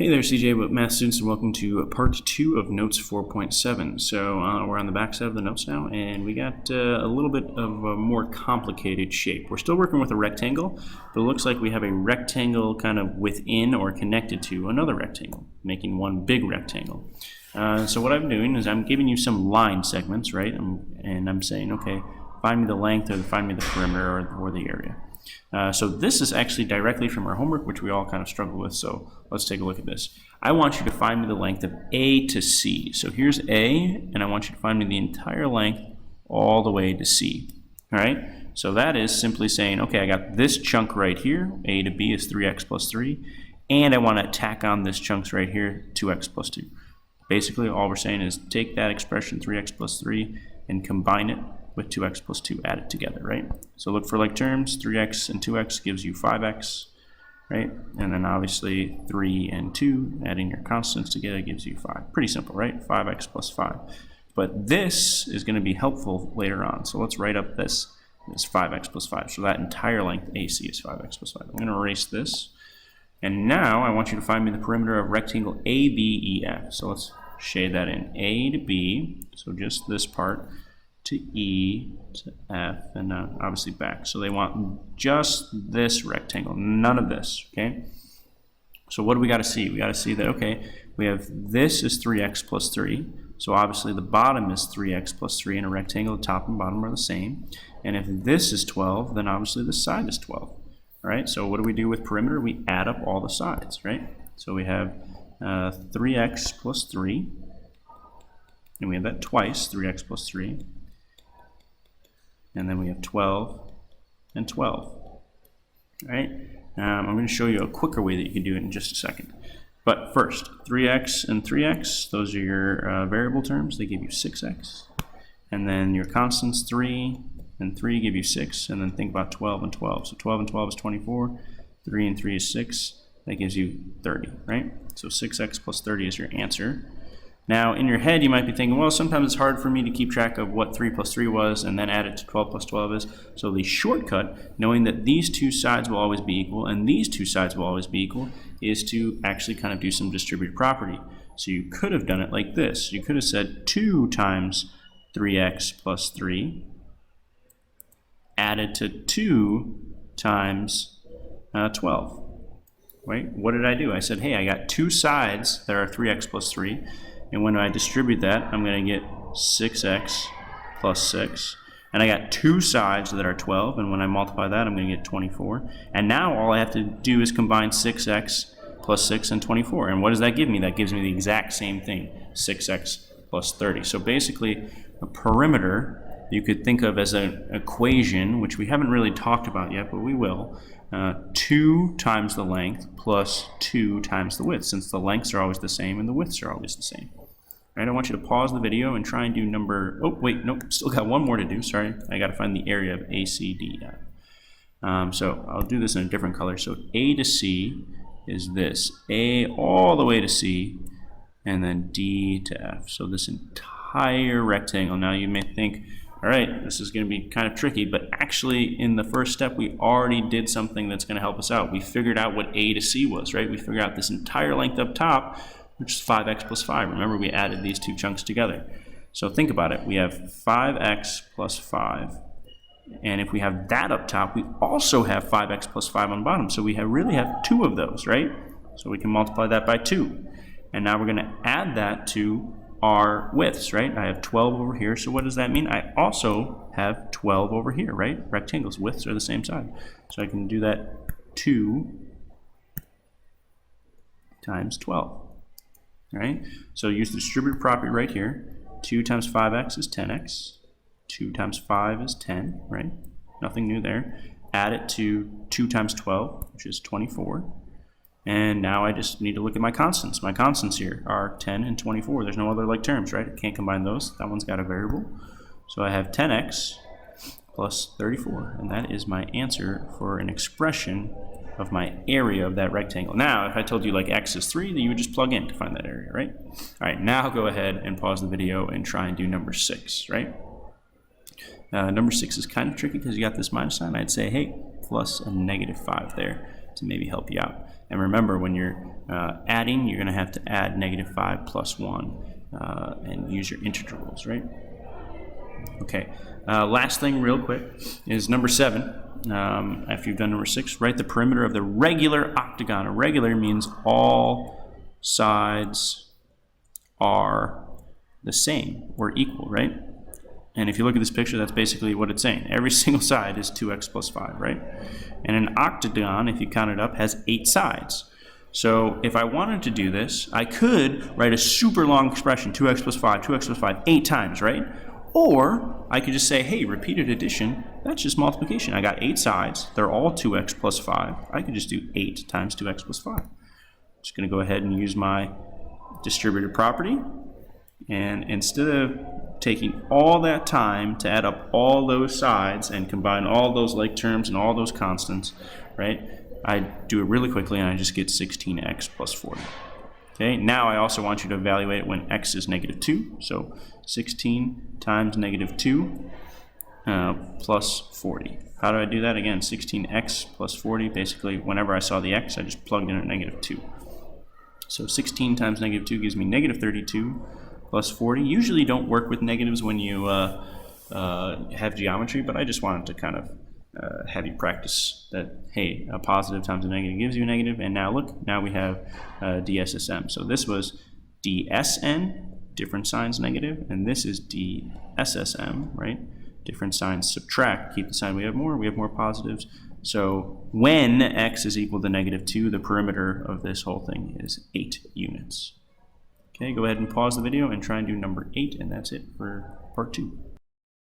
Hey there, CJ with Math Students, and welcome to part 2 of Notes 4.7. So we're on the back side of the notes now, and we got a little bit of a more complicated shape. We're still working with a rectangle, but it looks like we have a rectangle kind of within or connected to another rectangle, making one big rectangle. So what I'm doing is I'm giving you some line segments, right? And I'm saying, okay, find me the length or find me the perimeter or the area. So this is actually directly from our homework, which we all kind of struggle with, so let's take a look at this. I want you to find me the length of A to C. So here's A, and I want you to find me the entire length all the way to C. All right? So that is simply saying, okay, I got this chunk right here, A to B is 3x plus 3, and I want to tack on this chunks right here, 2x plus 2. Basically, all we're saying is take that expression, 3x plus 3, and combine it with 2x plus 2 added together, right? So look for like terms, 3x and 2x gives you 5x, right? And then obviously 3 and 2, adding your constants together gives you 5. Pretty simple, right? 5x plus 5. But this is going to be helpful later on. So let's write up this 5x plus 5. So that entire length AC is 5x plus 5. I'm going to erase this. And now I want you to find me the perimeter of rectangle ABEF. So let's shade that in. A to B, so just this part, to E to F, and obviously back. So they want just this rectangle, none of this, okay? So what do we got to see? We got to see that, okay, we have this is 3x plus 3. So obviously the bottom is 3x plus 3 in a rectangle. The top and bottom are the same. And if this is 12, then obviously the side is 12. All right, so what do we do with perimeter? We add up all the sides, right? So we have 3x plus 3. And we have that twice, 3x plus 3. And then we have 12 and 12. All right? I'm going to show you a quicker way that you can do it in just a second. But first, 3x and 3x, those are your variable terms. They give you 6x. And then your constants, 3 and 3 give you 6. And then think about 12 and 12. So 12 and 12 is 24. 3 and 3 is 6. That gives you 30, right? So 6x plus 30 is your answer. Now, in your head, you might be thinking, well, sometimes it's hard for me to keep track of what 3 plus 3 was and then add it to 12 plus 12 is. So the shortcut, knowing that these two sides will always be equal and these two sides will always be equal, is to actually kind of do some distributive property. So you could have done it like this. You could have said 2 times 3x plus 3 added to 2 times 12. Right? What did I do? I said, hey, I got two sides that are 3x plus 3. And when I distribute that, I'm going to get 6x plus 6. And I got two sides that are 12, and when I multiply that, I'm going to get 24. And now all I have to do is combine 6x plus 6 and 24. And what does that give me? That gives me the exact same thing, 6x plus 30. So basically, a perimeter you could think of as an equation, which we haven't really talked about yet, but we will. 2 times the length plus 2 times the width, since the lengths are always the same and the widths are always the same. All right, I want you to pause the video and try and do number, oh wait, nope, still got one more to do, sorry. I got to find the area of ACDF. So I'll do this in a different color. So A to C is this, A all the way to C, and then D to F. So this entire rectangle. Now you may think, all right, this is going to be kind of tricky, but actually in the first step we already did something that's going to help us out. We figured out what A to C was, right? We figured out this entire length up top, which is 5x plus 5. Remember, we added these two chunks together. So think about it. We have 5x plus 5, and if we have that up top, we also have 5x plus 5 on the bottom. So we really have two of those, right? So we can multiply that by 2. And now we're going to add that to our widths, right? I have 12 over here, so what does that mean? I also have 12 over here, right? Rectangles, widths are the same side. So I can do that 2 times 12, right? So use the distributive property right here. 2 times 5x is 10x. 2 times 5 is 10, right? Nothing new there. Add it to 2 times 12, which is 24. And now I just need to look at my constants. My constants here are 10 and 24. There's no other like terms, right? I can't combine those. That one's got a variable. So I have 10x plus 34, and that is my answer for an expression of my area of that rectangle. Now, if I told you like x is 3, then you would just plug in to find that area, right? All right, now go ahead and pause the video and try and do number 6, right? Number 6 is kind of tricky because you got this minus sign. I'd say, hey, plus a -5 there to maybe help you out. And remember, when you're adding, you're going to have to add -5 plus 1 and use your integer rules, right? Okay, last thing real quick is number 7. After you've done number 6, write the perimeter of the regular octagon. A regular means all sides are the same or equal, right? And if you look at this picture, that's basically what it's saying. Every single side is 2x plus 5, right? And an octagon, if you count it up, has 8 sides. So if I wanted to do this, I could write a super long expression, 2x plus 5, 2x plus 5, 8 times, right? Or I could just say, hey, repeated addition, that's just multiplication. I got 8 sides. They're all 2x plus 5. I could just do 8 times 2x plus 5. Just going to go ahead and use my distributive property. And instead of taking all that time to add up all those sides and combine all those like terms and all those constants, right, I do it really quickly and I just get 16x plus 40. Okay, now I also want you to evaluate it when x is -2. So 16 times -2 plus 40. How do I do that? Again, 16x plus 40. Basically, whenever I saw the x, I just plugged in at -2. So 16 times -2 gives me -32 plus 40. Usually don't work with negatives when you have geometry, but I just wanted to kind of have you practice that, hey, a positive times a negative gives you a negative, and now look, now we have DSSM. So this was DSN, different signs negative, and this is DSSM, right? Different signs subtract, keep the sign we have more positives. So when x is equal to -2, the perimeter of this whole thing is 8 units. Okay, go ahead and pause the video and try and do number 8, and that's it for part 2.